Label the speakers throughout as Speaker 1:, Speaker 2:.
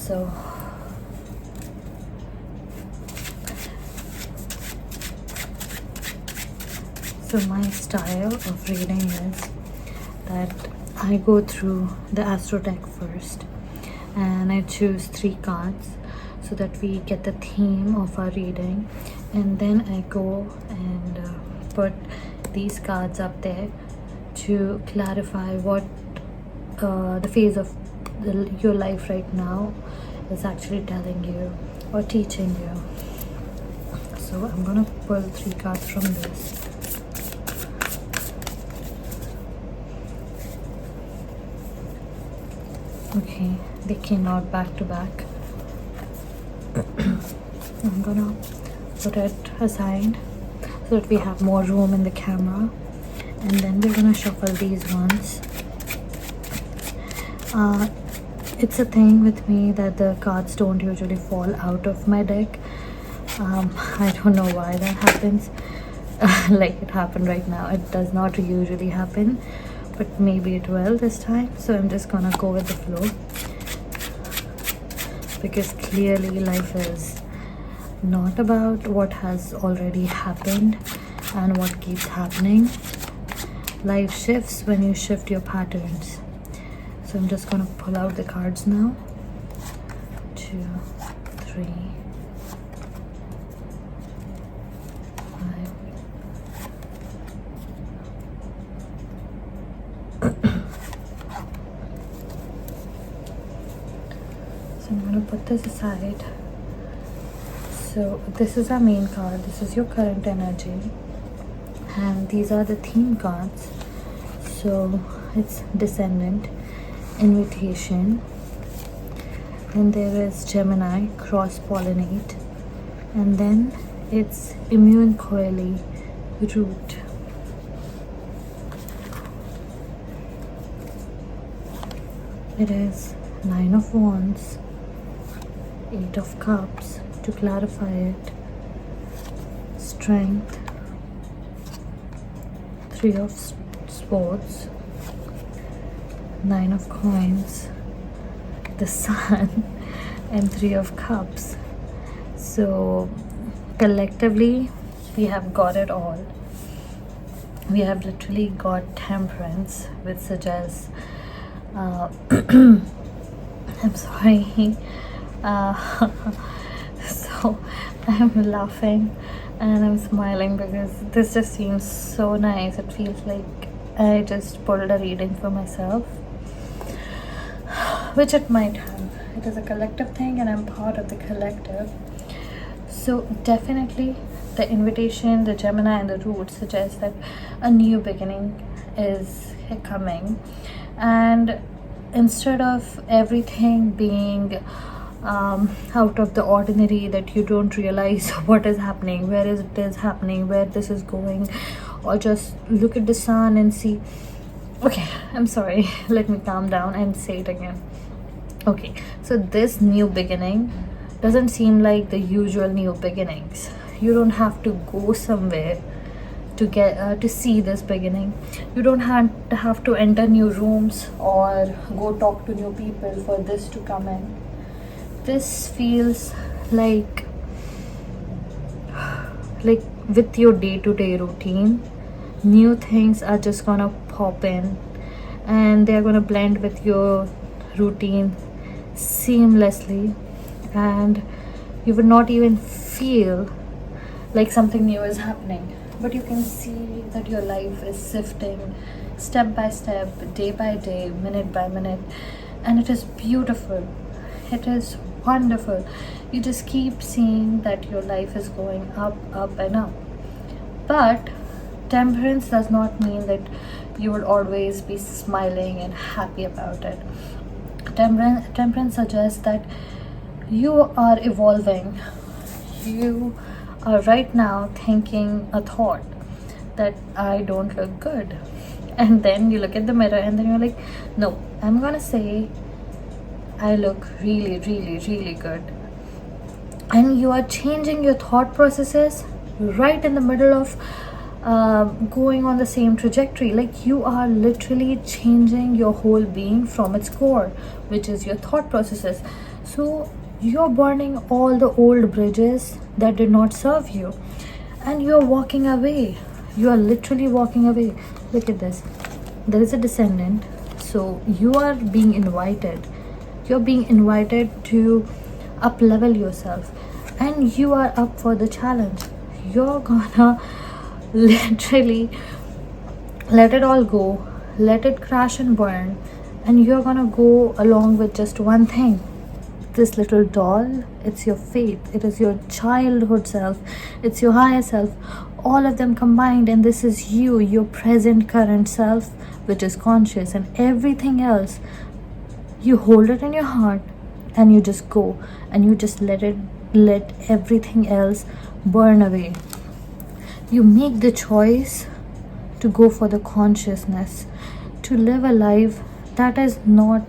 Speaker 1: So my style of reading is that I go through the Astro deck first and I choose 3 cards so that we get the theme of our reading, and then I go and put these cards up there to clarify what the phase of your life right now is actually telling you or teaching you. So I'm gonna pull 3 cards from this. Okay, they came out back to back. I'm gonna put it aside so that we have more room in the camera, and then we're gonna shuffle these ones. It's a thing with me that the cards don't usually fall out of my deck. I don't know why that happens. Like it happened right now. It does not usually happen, but maybe it will this time. So I'm just gonna go with the flow, because clearly life is not about what has already happened and what keeps happening. Life shifts when you shift your patterns. So I'm just gonna pull out the cards now. 2, 3, 5. So I'm gonna put this aside. So this is our main card. This is your current energy, and these are the theme cards. So it's Descendant, Invitation, and there is Gemini, Cross-Pollinate, and then it's Immune Coily, Root. It is 9 of Wands, 8 of Cups to clarify it, Strength, 3 of Swords, 9 of Coins, the Sun, and 3 of Cups. So collectively we have got it all. We have literally got Temperance, which suggests I'm sorry. So I'm laughing and I'm smiling because this just seems so nice. It feels like I just pulled a reading for myself, which it might have. It is a collective thing and I'm part of the collective. So definitely the Invitation, the Gemini, and the Root suggest that a new beginning is coming, and instead of everything being out of the ordinary, that you don't realize what is happening, where is it is happening, where this is going, or just look at the sun and see. Okay, I'm sorry, let me calm down and say it again. Okay, so this new beginning doesn't seem like the usual new beginnings. You don't have to go somewhere to get to see this beginning. You don't have to enter new rooms or go talk to new people for this to come in. This feels like with your day-to-day routine, new things are just gonna pop in and they're gonna blend with your routine seamlessly, and you would not even feel like something new is happening, but you can see that your life is sifting step by step, day by day, minute by minute, and it is beautiful. It is wonderful. You just keep seeing that your life is going up, up and up. But Temperance does not mean that you would always be smiling and happy about it. Temperance suggests that you are evolving. You are right now thinking a thought that I don't look good, and then you look at the mirror and then you're like, no, I'm gonna say I look really, really, really good. And you are changing your thought processes right in the middle of going on the same trajectory. Like you are literally changing your whole being from its core, which is your thought processes. So you're burning all the old bridges that did not serve you, and you're walking away. You are literally walking away. Look at this. There is a descendant. So you are being invited. You're being invited to up level yourself, and you are up for the challenge. You're gonna literally let it all go, let it crash and burn, and you're gonna go along with just one thing. This little doll, it's your faith, it is your childhood self, it's your higher self, all of them combined, and this is you, your present current self, which is conscious, and everything else, you hold it in your heart, and you just go, and you just let everything else burn away. You make the choice to go for the consciousness, to live a life that is not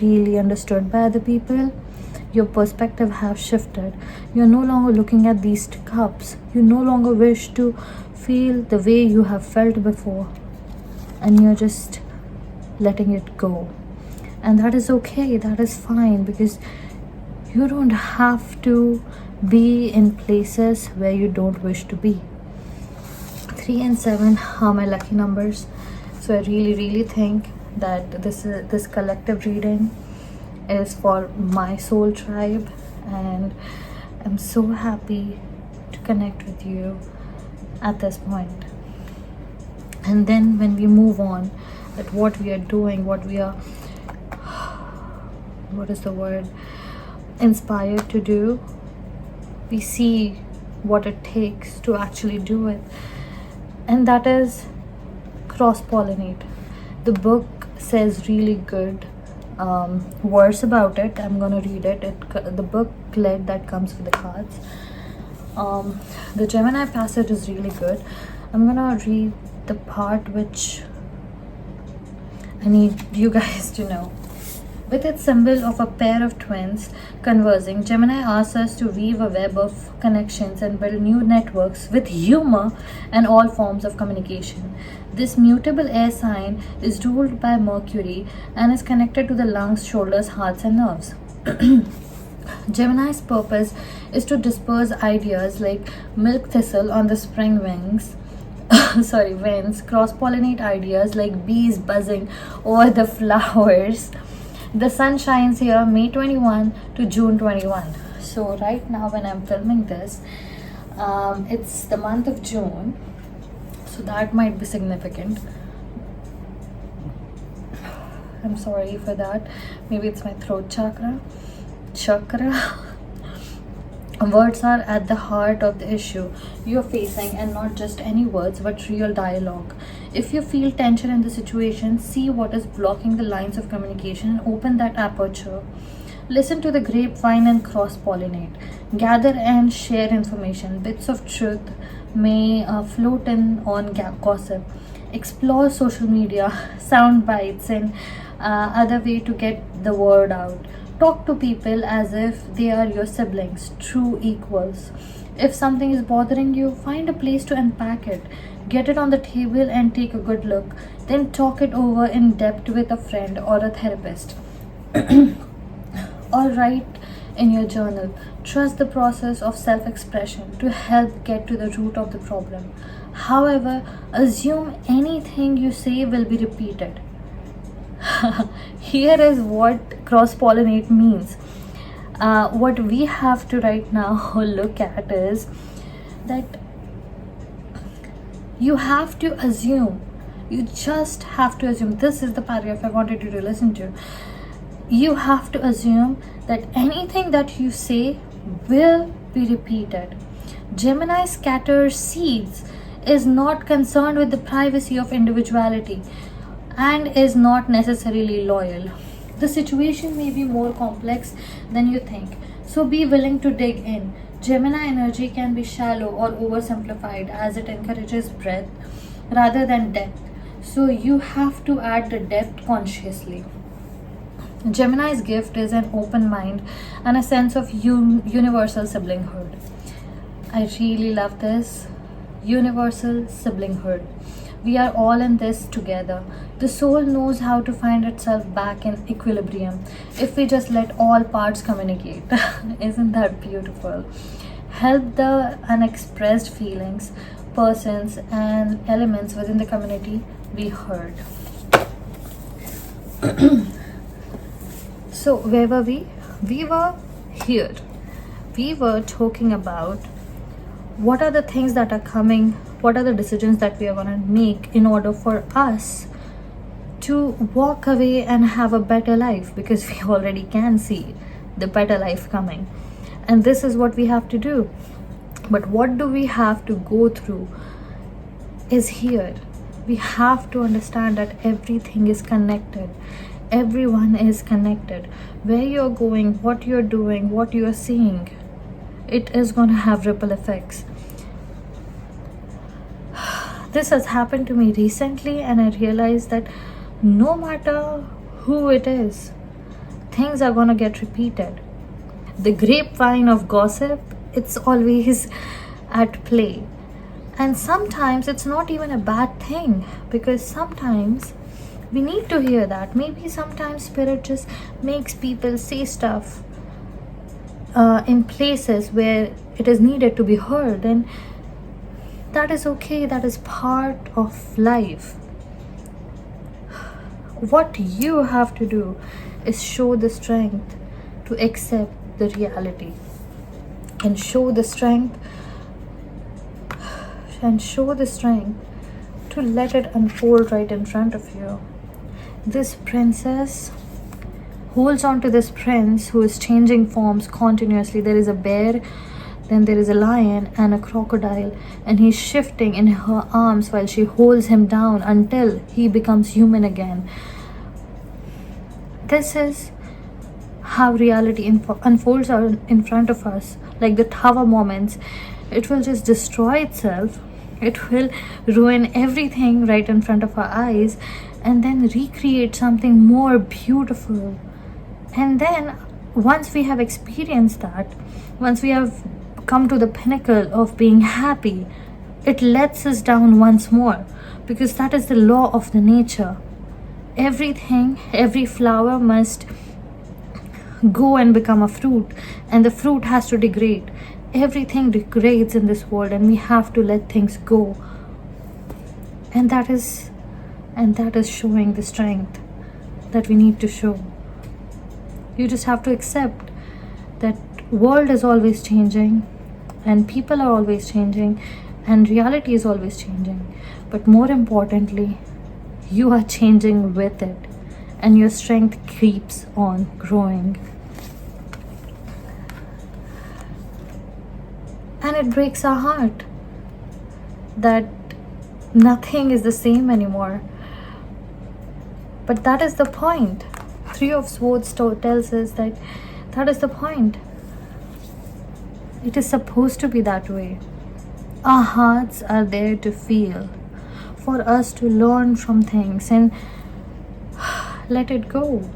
Speaker 1: really understood by other people. Your perspective has shifted. You're no longer looking at these cups. You no longer wish to feel the way you have felt before, and you're just letting it go. And that is okay, that is fine, because you don't have to be in places where you don't wish to be. 3 and 7 are my lucky numbers. So I really think that this collective reading is for my soul tribe, and I'm so happy to connect with you at this point. And then when we move on, that what we are doing, what is the word, inspired to do, we see what it takes to actually do it, and that is cross-pollinate. The book says really good words about it. I'm gonna read it. The booklet that comes with the cards. The Gemini passage is really good. I'm gonna read the part which I need you guys to know. With its symbol of a pair of twins conversing, Gemini asks us to weave a web of connections and build new networks with humor and all forms of communication. This mutable air sign is ruled by Mercury and is connected to the lungs, shoulders, hearts, and nerves. Gemini's purpose is to disperse ideas like milk thistle on the spring winds, cross-pollinate ideas like bees buzzing over the flowers. The sun shines here May 21 to June 21. So right now when I'm filming this, it's the month of June, so that might be significant. I'm sorry for that. Maybe it's my throat chakra. Words are at the heart of the issue you're facing, and not just any words but real dialogue. If you feel tension in the situation, see what is blocking the lines of communication and open that aperture. Listen to the grapevine and cross-pollinate. Gather and share information. Bits of truth may float in on gossip. Explore social media, sound bites, and other way to get the word out. Talk to people as if they are your siblings, true equals. If something is bothering you, find a place to unpack it. Get it on the table and take a good look. Then talk it over in depth with a friend or a therapist. Or write in your journal. Trust the process of self-expression to help get to the root of the problem. However, assume anything you say will be repeated. Here is what cross-pollinate means. What we have to right now look at is that you have to assume. You just have to assume. This is the paragraph I wanted you to listen to. You have to assume that anything that you say will be repeated. Gemini scatters seeds, is not concerned with the privacy of individuality, and is not necessarily loyal. The situation may be more complex than you think, so be willing to dig in. Gemini energy can be shallow or oversimplified, as it encourages breadth rather than depth, so you have to add the depth consciously. Gemini's gift is an open mind and a sense of universal siblinghood. I really love this. Universal siblinghood. We are all in this together. The soul knows how to find itself back in equilibrium if we just let all parts communicate. Isn't that beautiful? Help the unexpressed feelings, persons, and elements within the community be heard. So, where were we? We were here. We were talking about what are the things that are coming, what are the decisions that we are going to make in order for us to walk away and have a better life, because we already can see the better life coming. And this is what we have to do. But what do we have to go through is here. We have to understand that everything is connected. Everyone is connected. Where you're going, what you're doing, what you're seeing, it is going to have ripple effects. This has happened to me recently, and I realized that no matter who it is, things are going to get repeated. The grapevine of gossip, it's always at play. And sometimes it's not even a bad thing, because sometimes we need to hear that. Maybe sometimes spirit just makes people say stuff in places where it is needed to be heard, and that is okay. That is part of life. What you have to do is show the strength to accept the reality, and show the strength to let it unfold right in front of you. This princess holds on to this prince who is changing forms continuously. There is a bear, then there is a lion and a crocodile, and he's shifting in her arms while she holds him down until he becomes human again. This is how reality unfolds in front of us, like the tower moments. It will just destroy itself. It will ruin everything right in front of our eyes, and then recreate something more beautiful. And then once we have experienced that, once we have come to the pinnacle of being happy, it lets us down once more, because that is the law of the nature. Everything, every flower must go and become a fruit, and the fruit has to degrade. Everything degrades in this world, and we have to let things go. And that is showing the strength that we need to show. You just have to accept that world is always changing, and people are always changing, and reality is always changing. But more importantly, you are changing with it, and your strength keeps on growing. And it breaks our heart that nothing is the same anymore. But that is the point. Three of Swords tells us that is the point. It is supposed to be that way. Our hearts are there to feel, for us to learn from things and let it go.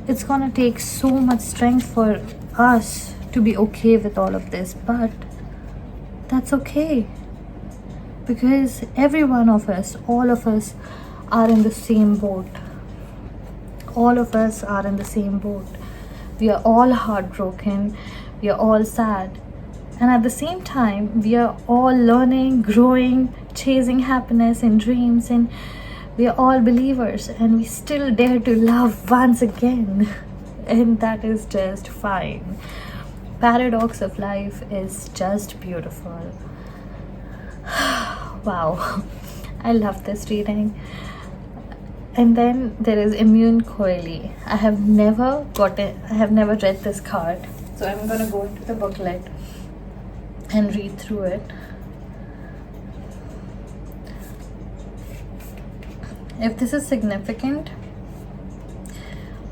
Speaker 1: It's gonna take so much strength for us to be okay with all of this, but that's okay, because every one of us, all of us are in the same boat. All of us are in the same boat. We are all heartbroken, we are all sad, and at the same time we are all learning, growing, chasing happiness and dreams, and we are all believers, and we still dare to love once again. And that is just fine. Paradox of life is just beautiful. Wow, I love this reading. And then there is Immune Coeli. I have never read this card, so I'm gonna go into the booklet and read through it. If this is significant,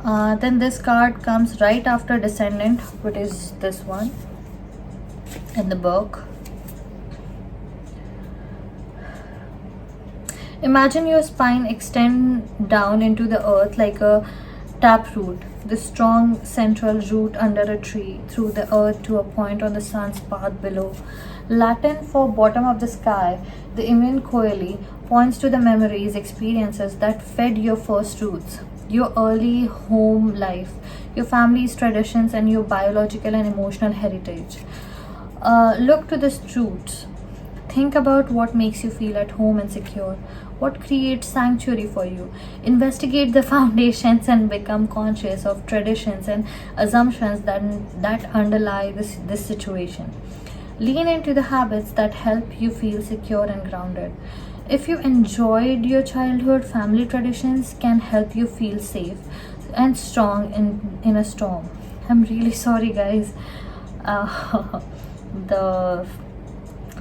Speaker 1: then this card comes right after Descendant, which is this one in the book. Imagine your spine extend down into the earth like a taproot. the strong central root under a tree, through the earth to a point on the sun's path below. Latin for bottom of the sky, the immune coeli points to the memories, experiences that fed your first roots, your early home life, your family's traditions, and your biological and emotional heritage. Look to the roots. Think about what makes you feel at home and secure. What creates sanctuary for you. Investigate the foundations and become conscious of traditions and assumptions that underlie this situation. Lean into the habits that help you feel secure and grounded. If you enjoyed your childhood, family traditions can help you feel safe and strong in a storm. I'm really sorry, guys. The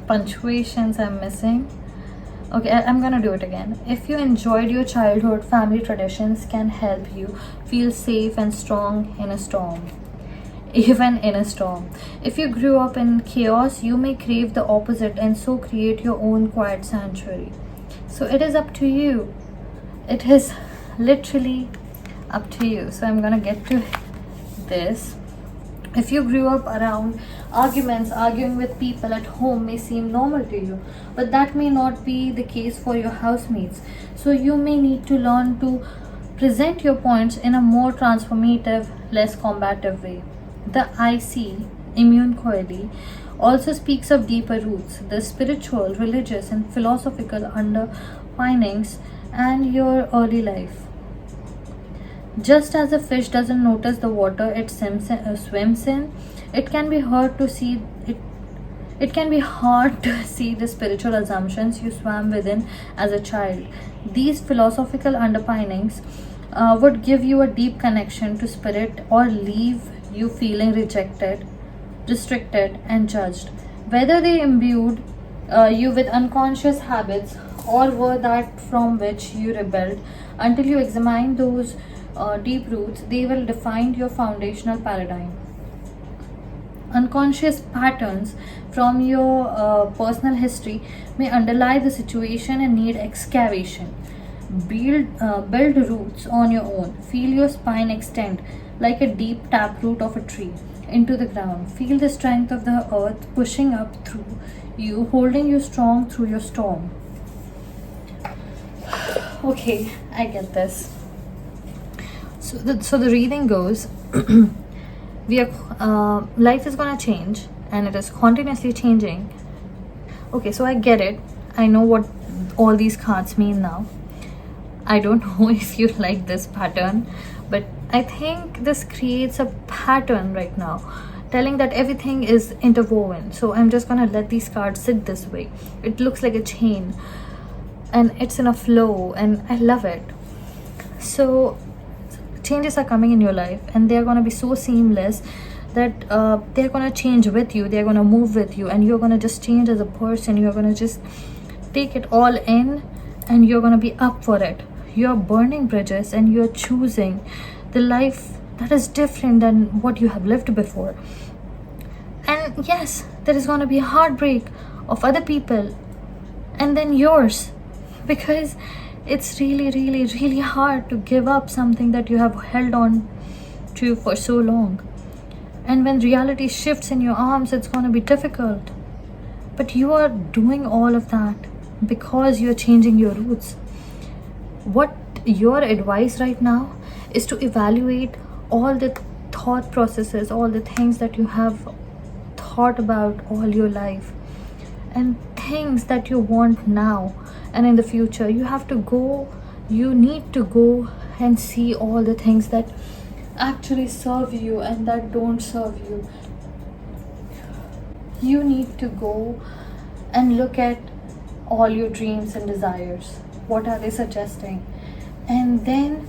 Speaker 1: punctuations I'm missing. Okay, I'm gonna do it again. If you enjoyed your childhood, family traditions can help you feel safe and strong in a storm. Even in a storm. If you grew up in chaos, you may crave the opposite and so create your own quiet sanctuary. So it is up to you. It is literally up to you. So I'm gonna get to this. If you grew up around arguments, arguing with people at home may seem normal to you, but that may not be the case for your housemates. So you may need to learn to present your points in a more transformative, less combative way. The IC, immune coeli, also speaks of deeper roots, the spiritual, religious, and philosophical underpinnings and your early life. Just as a fish doesn't notice the water it swims in, it can be hard to see it. It can be hard to see the spiritual assumptions you swam within as a child. These philosophical underpinnings would give you a deep connection to spirit or leave you feeling rejected, restricted, and judged. Whether they imbued you with unconscious habits or were that from which you rebelled, until you examine those deep roots, they will define your foundational paradigm. Unconscious patterns from your personal history may underlie the situation and need excavation. Build roots on your own. Feel your spine extend like a deep taproot of a tree into the ground. Feel the strength of the earth pushing up through you, holding you strong through your storm. Okay, I get this. So the reading goes, life is gonna change and it is continuously changing. Okay, so I get it. I know what all these cards mean now. I don't know if you like this pattern, but I think this creates a pattern right now, telling that everything is interwoven. So I'm just gonna let these cards sit this way. It looks like a chain and it's in a flow and I love it. So changes are coming in your life and they're gonna be so seamless that they're gonna change with you, they're gonna move with you, and you're gonna just change as a person. You're gonna just take it all in and you're gonna be up for it. You're burning bridges and you're choosing the life that is different than what you have lived before. And yes, there is gonna be a heartbreak of other people and then yours, because it's really hard to give up something that you have held on to for so long. And when reality shifts in your arms, it's going to be difficult. But you are doing all of that because you're changing your roots. What your advice right now is to evaluate all the thought processes, all the things that you have thought about all your life, and things that you want now and in the future. You need to go and see all the things that actually serve you and that don't serve you. You need to go and look at all your dreams and desires. What are they suggesting? And then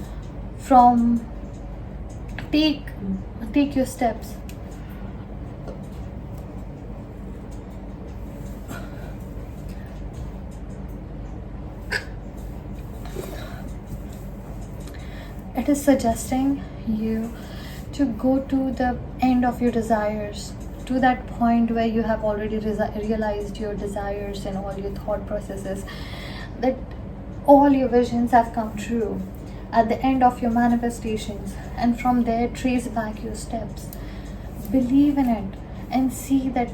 Speaker 1: take your steps. It is suggesting you to go to the end of your desires, to that point where you have already realized your desires and all your thought processes, that all your visions have come true. at the end of your manifestations, and from there trace back your steps. Believe in it and see that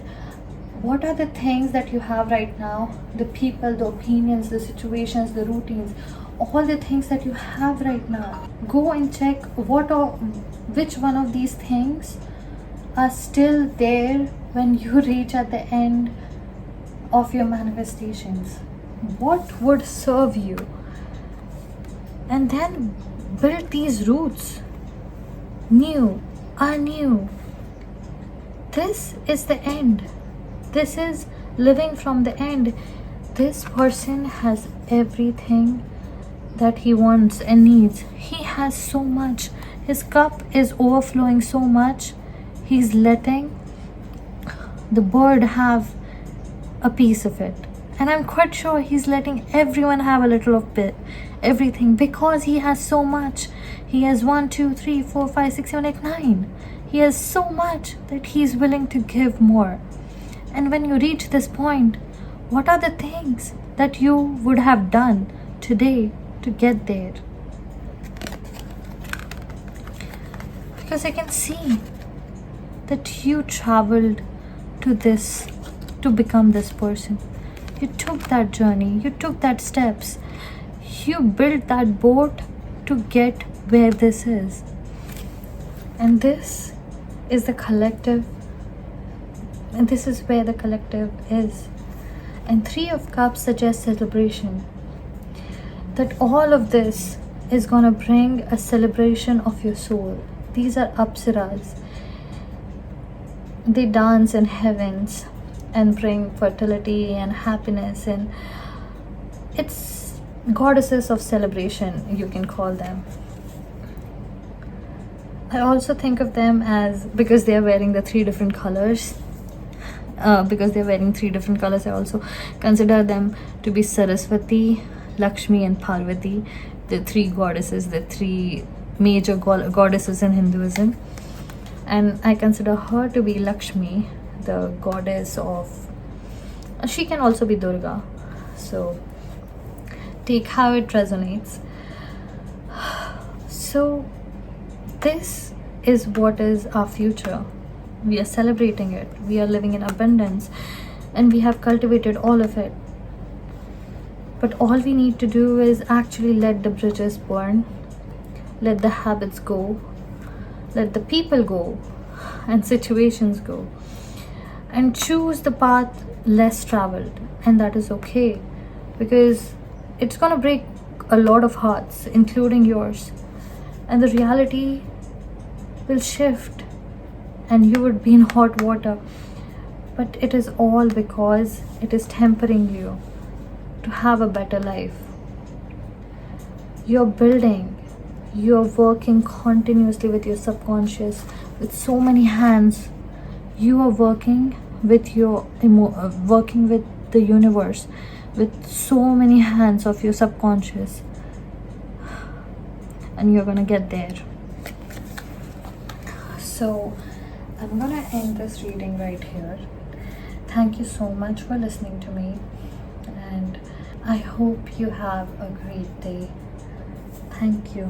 Speaker 1: what are the things that you have right now, the people, the opinions, the situations, the routines, all the things that you have right now. Go and check which one of these things are still there when you reach at the end of your manifestations. What would serve you? And then build these roots. New, anew. This is the end. This is living from the end. This person has everything that he wants and needs. He has so much. His cup is overflowing so much. He's letting the bird have a piece of it. And I'm quite sure he's letting everyone have a little of everything, because he has so much. He has 1, 2, 3, 4, 5, 6, 7, 8, 9. He has so much that he's willing to give more. And when you reach this point, what are the things that you would have done today to get there? Because I can see that you traveled to become this person. You took that journey, you took that steps, you built that boat to get where this is. And this is the collective, and this is where the collective is. And 3 of Cups suggests celebration. That all of this is gonna bring a celebration of your soul. These are Apsaras. They dance in heavens and bring fertility and happiness, and it's goddesses of celebration, you can call them. I also think of them as, because they are wearing the 3 different colors, I also consider them to be Saraswati, Lakshmi and Parvati, the 3 goddesses, the 3 major goddesses in Hinduism. And I consider her to be Lakshmi, the goddess of, she can also be Durga. So take how it resonates. So this is what is our future. We are celebrating it. We are living in abundance, and we have cultivated all of it. But all we need to do is actually let the bridges burn, let the habits go, let the people go, and situations go, and choose the path less traveled. And that is okay, because it's gonna break a lot of hearts, including yours, and the reality will shift and you would be in hot water. But it is all because it is tempering you to have a better life. You're building, you're working continuously with your subconscious, with so many hands. You are working with working with the universe, with so many hands of your subconscious, and you're gonna get there. So I'm gonna end this reading right here. Thank you so much for listening to me, and I hope you have a great day. Thank you.